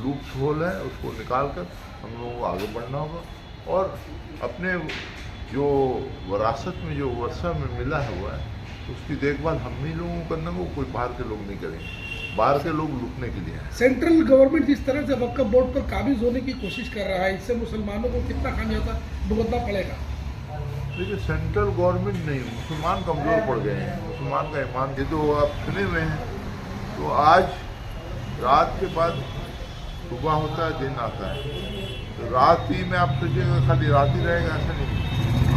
Loops whole है उसको निकाल कर हम लोगों को आगे बढ़ना होगा और अपने जो विरासत में जो वर्षा में मिला हुआ है उसकी देखभाल हम ही लोगों को करना होगा, कोई बाहर के लोग नहीं करेंगे। बाहर के लोग लुटने के लिए हैं। सेंट्रल गवर्नमेंट जिस तरह से वक्फ बोर्ड पर काबिज होने की कोशिश कर रहा है, इससे मुसलमानों को कितना खामियाजा भुगतना पड़ेगा? देखिए सेंट्रल गवर्नमेंट नहीं, मुसलमान कमज़ोर पड़ गए हैं। मुसलमान का ईमान ये तो आप सुने हुए हैं। तो आज रात के बाद सुबह होता है, दिन आता है। तो रात ही में आप सोचिएगा खाली रात ही रहेगा, ऐसा नहीं।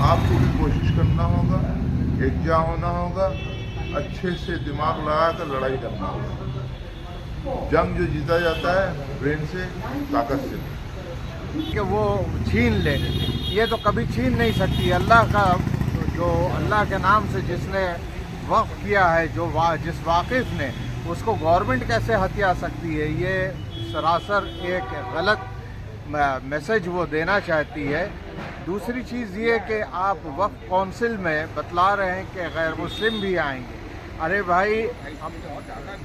आपको भी कोशिश करना होगा, एकजा होना होगा, अच्छे से दिमाग लगा कर लड़ाई करना होगा। जंग जो जीता जाता है ब्रेन से, ताकत से नहीं। कि वो छीन ले, ये तो कभी छीन नहीं सकती। अल्लाह का जो अल्लाह के नाम से जिसने वक्फ किया है, जो जिस वाकिफ़ ने, उसको गवर्नमेंट कैसे हथिया सकती है? ये सरासर एक गलत मैसेज वो देना चाहती है। दूसरी चीज़ ये कि आप वक्फ काउंसिल में बतला रहे हैं कि गैर मुस्लिम भी आएंगे। अरे भाई,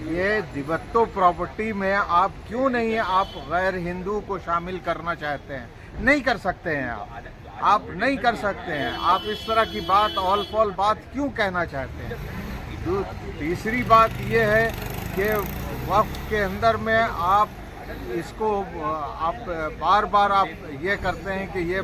ये दिवत्तो प्रॉपर्टी में आप क्यों नहीं आप गैर हिंदू को शामिल करना चाहते हैं? नहीं कर सकते हैं आप नहीं कर सकते हैं। आप इस तरह की बात, ऑल फॉल बात क्यों कहना चाहते हैं? तीसरी बात ये है कि वक्फ के अंदर में आप इसको आप बार बार आप ये करते हैं कि ये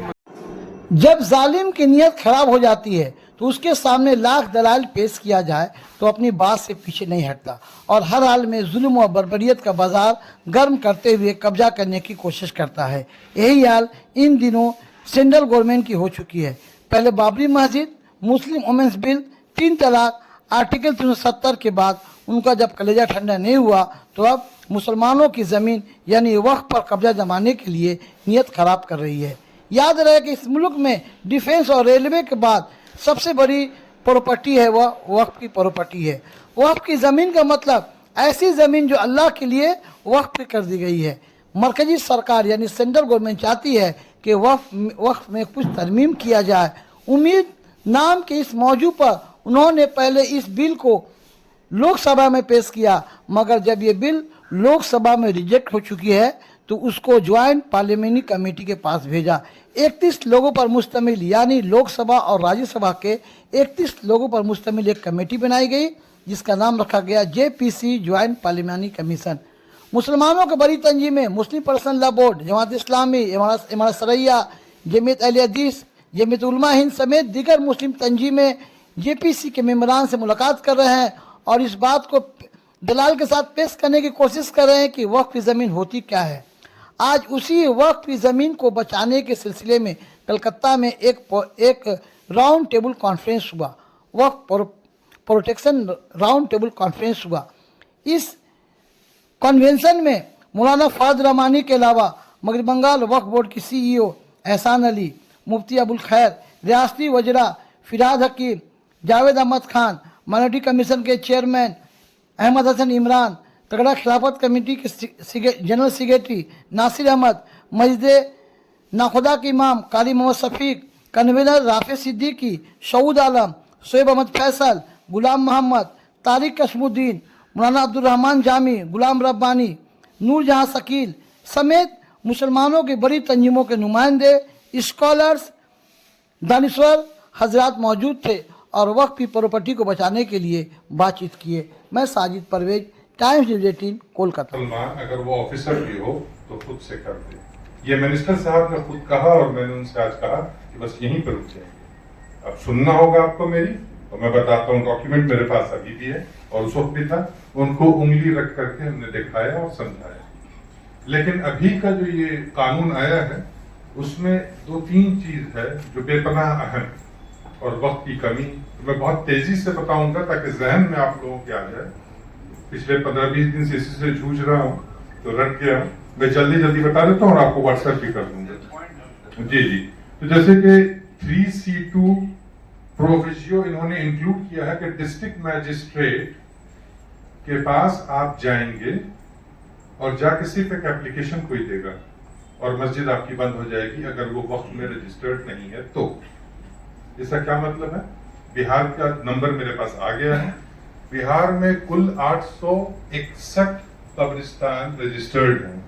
जब जालिम की नीयत खराब हो जाती है तो उसके सामने लाख दलाल पेश किया जाए तो अपनी बात से पीछे नहीं हटता और हर हाल में जुल्म और बर्बरियत का बाजार गर्म करते हुए कब्जा करने की कोशिश करता है। यही हाल इन दिनों सेंट्रल गवर्नमेंट की हो चुकी है। पहले बाबरी मस्जिद, मुस्लिम वुमेन्स बिल, 3 तलाक, आर्टिकल 370 के बाद उनका जब कलेजा ठंडा नहीं हुआ तो अब मुसलमानों की ज़मीन यानी वक्फ पर कब्जा जमाने के लिए नीयत खराब कर रही है। याद रहे कि इस मुल्क में डिफेंस और रेलवे के बाद सबसे बड़ी प्रॉपर्टी है वह वक्फ की प्रॉपर्टी है। वक्फ की ज़मीन का मतलब ऐसी ज़मीन जो अल्लाह के लिए वक्फ कर दी गई है। मरकजी सरकार यानी सेंट्रल गवर्नमेंट चाहती है कि वक्फ में कुछ तरमीम किया जाए। उम्मीद नाम के इस मौजू पर उन्होंने पहले इस बिल को लोकसभा में पेश किया, मगर जब ये बिल लोकसभा में रिजेक्ट हो चुकी है तो उसको ज्वाइंट पार्लियामेंट्री कमेटी के पास भेजा। 31 लोगों पर मुश्तमिल यानी लोकसभा और राज्यसभा के 31 लोगों पर मुश्तमिल एक कमेटी बनाई गई जिसका नाम रखा गया JPC ज्वाइंट पार्लियामेंट्री कमीशन। मुसलमानों की बड़ी तंजीमें मुस्लिम personal law board, Jamaat Islami, इमारत सरैया, जमीयत अहले हदीस, जमीयत उलमा हिंद समेत दीगर मुस्लिम तंजीमें JPC के मेम्बरान से मुलाकात कर रहे हैं और इस बात को दलाल के साथ पेश करने की कोशिश कर रहे हैं कि वक्फ की ज़मीन होती क्या है। आज उसी वक्फ की ज़मीन को बचाने के सिलसिले में कलकत्ता में एक राउंड टेबल कॉन्फ्रेंस हुआ, वक्फ प्रोटेक्शन राउंड टेबल कॉन्फ्रेंस हुआ। इस कन्वेंशन में मौलाना फ़ाद रहमानी के अलावा मगरबी बंगाल वक्फ बोर्ड की CEO एहसान अली, मुफ्ती अबुल खैर, रियासती वज़रा फिराद हकीम, जावेद अहमद खान, माइनॉरिटी कमीशन के चेयरमैन अहमद हसन इमरान, तगड़ा खिलाफत कमेटी के जनरल सेक्रेटरी नासिर अहमद, मस्जिद नाखुदा के इमाम कारी मोहम्मद शफीक, कन्वीनर राफे सिद्दीकी, शऊद आलम, शोएब अहमद फैसल, गुलाम मोहम्मद, तारिक कशमुद्दीन, मौलाना अब्दुल रहमान जामी, गुलाम रब्बानी, नूर जहाँ शकील समेत मुसलमानों की बड़ी तंजीमों के नुमाइंदे, स्कॉलर्स, दानिश्वर हजरात मौजूद थे और वक्फ की प्रॉपर्टी को बचाने के लिए बातचीत किए। मैं साजिद परवेज, टाइम्स न्यूज़ 18 कोलकाता। मुसलमान अगर वो ऑफिसर भी हो तो खुद से कर दे। ये मिनिस्टर साहब ने खुद कहा और मैंने उनसे आज कहा कि बस यहीं पर रुक जाएंगे। अब सुनना होगा आपको मेरी, तो मैं बताता हूँ। डॉक्यूमेंट मेरे पास अभी भी है और उस वक्त भी था। उनको उंगली रख करके हमने दिखाया और समझाया। लेकिन अभी का जो ये कानून आया है उसमें 2-3 चीज है जो बेपनाह अहम और वक्त की कमी। मैं बहुत तेजी से बताऊंगा ताकि जहन में आप लोगों के आ जाए। पिछले 15-20 दिन से इसी से जूझ रहा हूँ तो रट गया। मैं जल्दी बता देता हूँ और आपको व्हाट्सएप भी कर दूंगा। जी। तो जैसे कि 3C2 प्रोविजियो इन्होंने इंक्लूड किया है कि डिस्ट्रिक्ट मैजिस्ट्रेट के पास आप जाएंगे और जाके सिर्फ एक एप्लीकेशन कोई देगा और मस्जिद आपकी बंद हो जाएगी अगर वो वक्त में रजिस्टर्ड नहीं है तो। इसका क्या मतलब है? बिहार का नंबर मेरे पास आ गया है। बिहार में कुल 861 कब्रिस्तान रजिस्टर्ड हैं।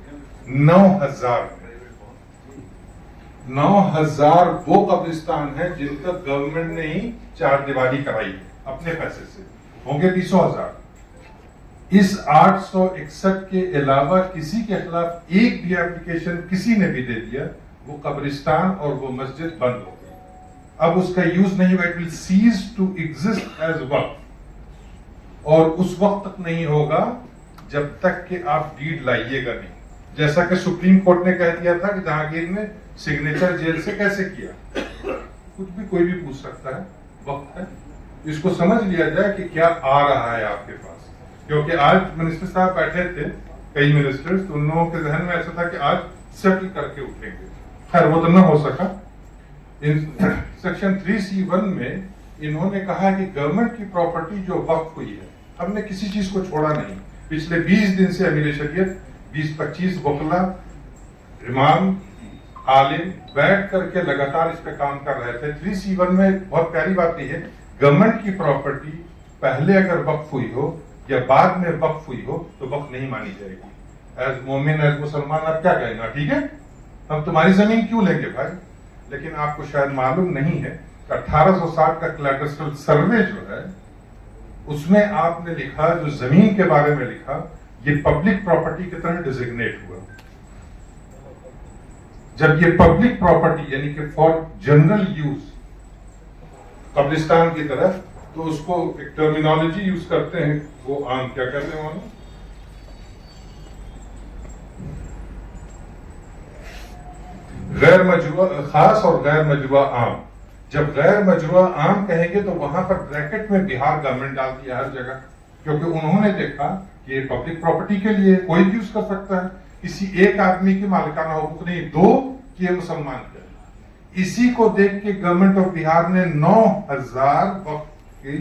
9,000 वो कब्रिस्तान है जिनका गवर्नमेंट ने ही चारदीवारी कराई है अपने पैसे से, होंगे 20,000। इस 861 के अलावा किसी के खिलाफ एक भी एप्लीकेशन किसी ने भी दे दिया, वो कब्रिस्तान और वो मस्जिद बंद हो गई। अब उसका यूज नहीं हुआ, it will cease to exist as वक्फ, और उस वक्त तक नहीं होगा जब तक कि आप डीड लाइएगा नहीं। जैसा कि सुप्रीम कोर्ट ने कह दिया था कि जहांगीर ने सिग्नेचर जेल से कैसे किया, कुछ भी कोई भी पूछ सकता है, वक्त है, इसको समझ लिया जाए कि क्या आ रहा है आपके पास। क्योंकि आज मिनिस्टर साहब बैठे थे, कई मिनिस्टर्स, तो उन लोगों के जहन में ऐसा था कि आज सेटल करके उठेंगे, खैर वो तो न हो सका। सेक्शन 3C1 में इन्होंने कहा कि गवर्नमेंट की प्रॉपर्टी जो वक्फ हुई है, हमने किसी चीज को छोड़ा नहीं। पिछले 20 दिन से अमीर शरीयत 20-25 वकला, इमाम, आलिम बैठ करके लगातार इस पे काम कर रहे थे। 3C1 में बहुत प्यारी बात यह है, गवर्नमेंट की प्रॉपर्टी पहले अगर वक्फ हुई हो या बाद में वक्फ हुई हो तो वक्फ नहीं मानी जाएगी। एज मोमिन, एज मुसलमान आप क्या कहेंगे, ठीक है हम तुम्हारी जमीन क्यों लेंगे भाई। लेकिन आपको शायद मालूम नहीं है कि 1860 का कोलैटरल सर्वे जो है उसमें आपने लिखा, जो जमीन के बारे में लिखा, ये पब्लिक प्रॉपर्टी की तरह डिजिग्नेट हुआ। जब ये पब्लिक प्रॉपर्टी यानी कि फॉर जनरल यूज कब्रिस्तान की तरह, तो उसको एक टर्मिनोलॉजी यूज करते हैं, वो आम क्या कहते हैं वहां, गैर मजरूआ खास और गैर मजरूआ आम। जब गैर मजरूआ आम कहेंगे तो वहां पर ब्रैकेट में बिहार गवर्नमेंट डाल दिया हर जगह, क्योंकि उन्होंने देखा कि ये पब्लिक प्रॉपर्टी के लिए कोई भी यूज कर सकता है, किसी एक आदमी की मालिकाना हकूक नहीं, दो कि ये मुसलमान के। इसी को देख के गवर्नमेंट ऑफ बिहार ने 9,000 वक्त की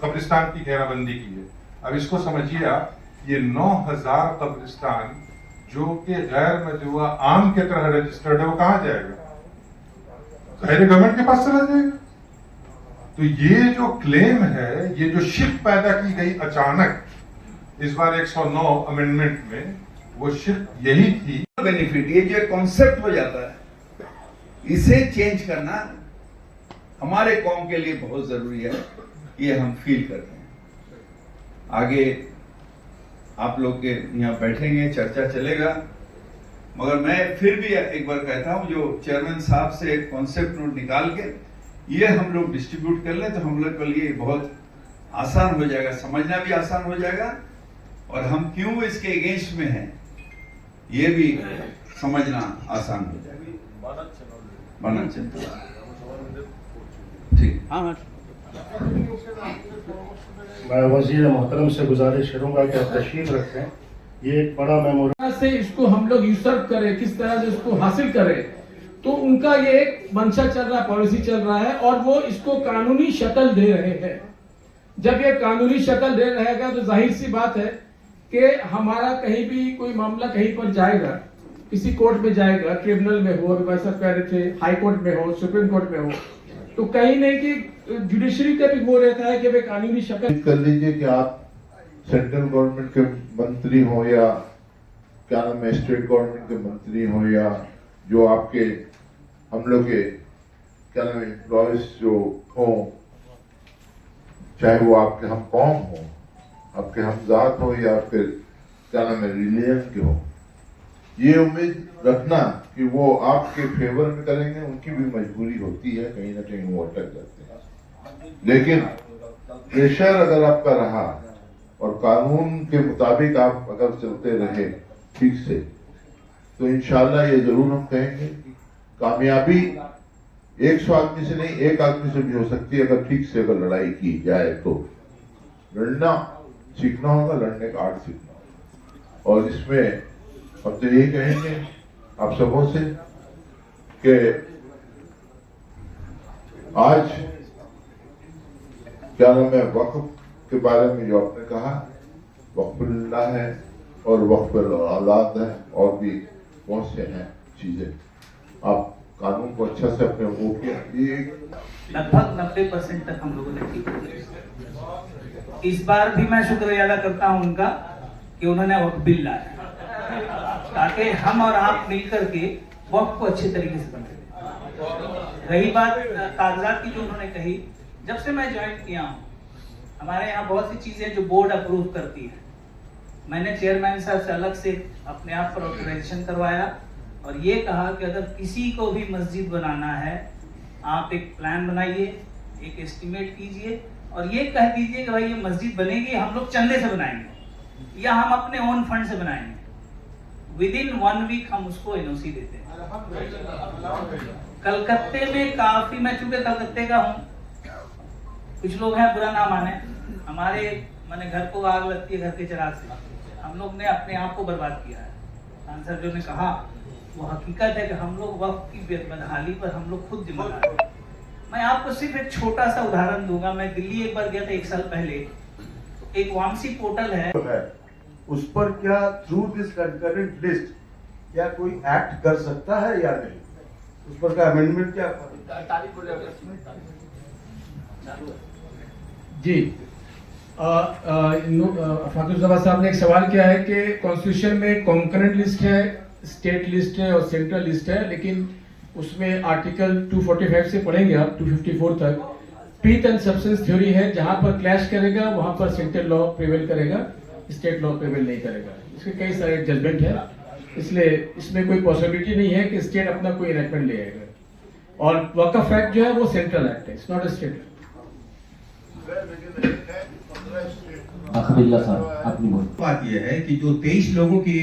कब्रिस्तान की घेराबंदी की है। अब इसको समझिए आप, ये 9,000 कब्रिस्तान जो कि गैर मजरूआ आम के तरह रजिस्टर्ड है, वो कहां जाएगा, जाहिर गवर्नमेंट के पास चला जाएगा। तो ये जो क्लेम है, ये जो शिक पैदा की गई अचानक इस बार 109 अमेंडमेंट में, वो शिक यही थी। बेनिफिट, ये जो कॉन्सेप्ट हो जाता है, इसे चेंज करना हमारे कौम के लिए बहुत जरूरी है, ये हम फील करते हैं। आगे आप लोग के यहाँ बैठेंगे, चर्चा चलेगा, मगर मैं फिर भी एक बार कहता हूँ, जो चेयरमैन साहब से कॉन्सेप्ट नोट निकाल के ये हम लोग डिस्ट्रीब्यूट कर लें तो हम लोग के लिए बहुत आसान हो जाएगा, समझना भी आसान हो जाएगा, और हम क्यों इसके अगेंस्ट में हैं ये भी समझना आसान हो जाएगा। बनना चाहिए, ठीक। मैं वज़ीर मोहतरम से गुजारिश करूंगा कि आप तशरीफ रखें। ये एक बड़ा मेमोरेंडम से इसको हम लोग यूसर्व करें, किस तरह से इसको हासिल करें, तो उनका ये एक मंशा चल रहा है, पॉलिसी चल रहा है, और वो इसको कानूनी शक्ल दे रहे हैं। जब ये कानूनी शक्ल दे रहेगा तो जाहिर सी बात है कि हमारा कहीं भी कोई मामला कहीं पर जाएगा, किसी कोर्ट में जाएगा, ट्रिब्यूनल में हो, वैसा कह रहे थे, हाई कोर्ट में हो, सुप्रीम कोर्ट में हो, तो कहीं नहीं कि जुडिशरी का भी वो रहता है कि वे कानूनी शक्ल कर लीजिए कि आप सेंट्रल गवर्नमेंट के मंत्री हो या क्या नाम है स्टेट गवर्नमेंट के मंत्री हो, या जो आपके हम लोग के क्या नाम एम्प्लॉयज जो हो, चाहे वो आपके हम कौम हो, आपके हमजात हो, या आपके क्या नाम है रिलीजन के हो, ये उम्मीद रखना कि वो आपके फेवर में करेंगे, उनकी भी मजबूरी होती है, कहीं ना कहीं वो अटक जाते हैं। लेकिन प्रेशर अगर आपका रहा और कानून के मुताबिक आप अगर चलते रहे ठीक से, तो इंशाल्लाह ये जरूर हम कहेंगे कि कामयाबी 100 आदमी से नहीं, एक आदमी से भी हो सकती है, अगर ठीक से अगर लड़ाई की जाए तो। लड़ना सीखना होगा, लड़ने का आर्ट सीखना होगा, और इसमें हम तो यही कहेंगे आप सबों से कि आज क्या नाम है वक्फ के बारे में जो आपने कहा, वक्फुल्लाह है और वक्फुल औलाद है, और भी बहुत से हैं चीजें। आप कानून को अच्छा से अपने वो किया, ये लगभग 90% तक हम लोगों ने ठीक किया। इस बार भी मैं शुक्रिया अदा करता हूं उनका कि उन्होंने वक्फ बिल लाया। ताकि हम और आप मिलकर के वक्त को अच्छे तरीके से बनाए। रही बात कागजात की जो उन्होंने कही, जब से मैं ज्वाइन किया हूँ हमारे यहाँ बहुत सी चीजें जो बोर्ड अप्रूव करती है, मैंने चेयरमैन साहब से अलग से अपने आप पर ऑथराइजेशन करवाया और ये कहा कि अगर किसी को भी मस्जिद बनाना है आप एक प्लान बनाइए, एक एस्टिमेट कीजिए और ये कह दीजिए कि भाई ये मस्जिद बनेगी हम लोग चंदे से बनाएंगे या हम अपने ओन फंड से बनाएंगे। विद इन 1 वीक हम उसको एनओसी देते हैं। कलकत्ते में काफी, मैं चूंकि कलकत्ते का हूँ, कुछ लोग हैं बुरा ना माने, हमारे मैंने घर को आग लगती है घर के चिराग से, हम लोग ने अपने आप को बर्बाद किया है। सांसद जो ने कहा वो हकीकत है कि हम लोग वक्त की बदहाली पर हम लोग खुद जिम्मेदार हैं। मैं आपको सिर्फ एक छोटा सा उदाहरण दूंगा। मैं दिल्ली एक बार गया था 1 साल पहले, एक वामसी पोर्टल है, उस पर क्या थ्रू दिस कंकरेंट लिस्ट क्या कोई एक्ट कर सकता है या नहीं, उस पर का अमेंडमेंट क्या जी फातुर साहब ने एक सवाल किया है कि कॉन्स्टिट्यूशन में कॉन्करेंट लिस्ट है, स्टेट लिस्ट है और सेंट्रल लिस्ट है, लेकिन उसमें आर्टिकल 245 से पढ़ेंगे आप 254 तक पीथ एंड सब्सटेंस थ्योरी है, जहां पर क्लैश करेगा वहां पर सेंट्रल लॉ प्रिवेल करेगा, स्टेट लॉ प्रिवेल नहीं करेगा। इसके कई सारे जजमेंट है, इसलिए इसमें कोई पॉसिबिलिटी नहीं है कि स्टेट अपना कोई इनेक्टमेंट ले आएगा। और वक्फ एक्ट जो है वो सेंट्रल एक्ट है, it's not a state act. बात यह है कि जो 23 लोगों की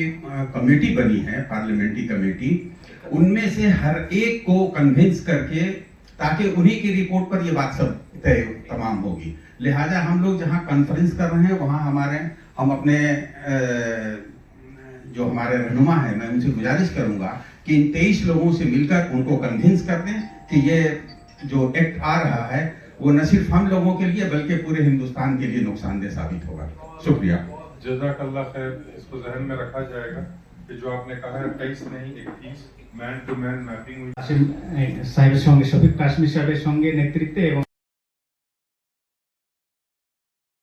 कमेटी बनी है, पार्लियामेंट्री कमेटी, उनमें से हर एक को कन्विंस करके, ताकि उन्हीं की रिपोर्ट पर ये बात सब तय तमाम होगी। लिहाजा हम लोग जहां कॉन्फ्रेंस कर रहे हैं वहां हम अपने जो हमारे रहनुमा है, मैं उनसे गुजारिश करूंगा कि इन 23 लोगों से मिलकर उनको कन्विंस कर दें कि ये जो एक्ट आ रहा है वो न सिर्फ हम लोगों के लिए बल्कि पूरे हिंदुस्तान के लिए नुकसानदेह साबित होगा। शुक्रिया। जज़ाकल्लाह खैर। इसको जहन में रखा जाएगा कि जो आपने कहा है 23 नहीं 31 ম্যান টু ম্যান ম্যাপিং সাহেবের সঙ্গে শফিক কাশ্মীর সাহেবের সঙ্গে নেতৃত্বে এবং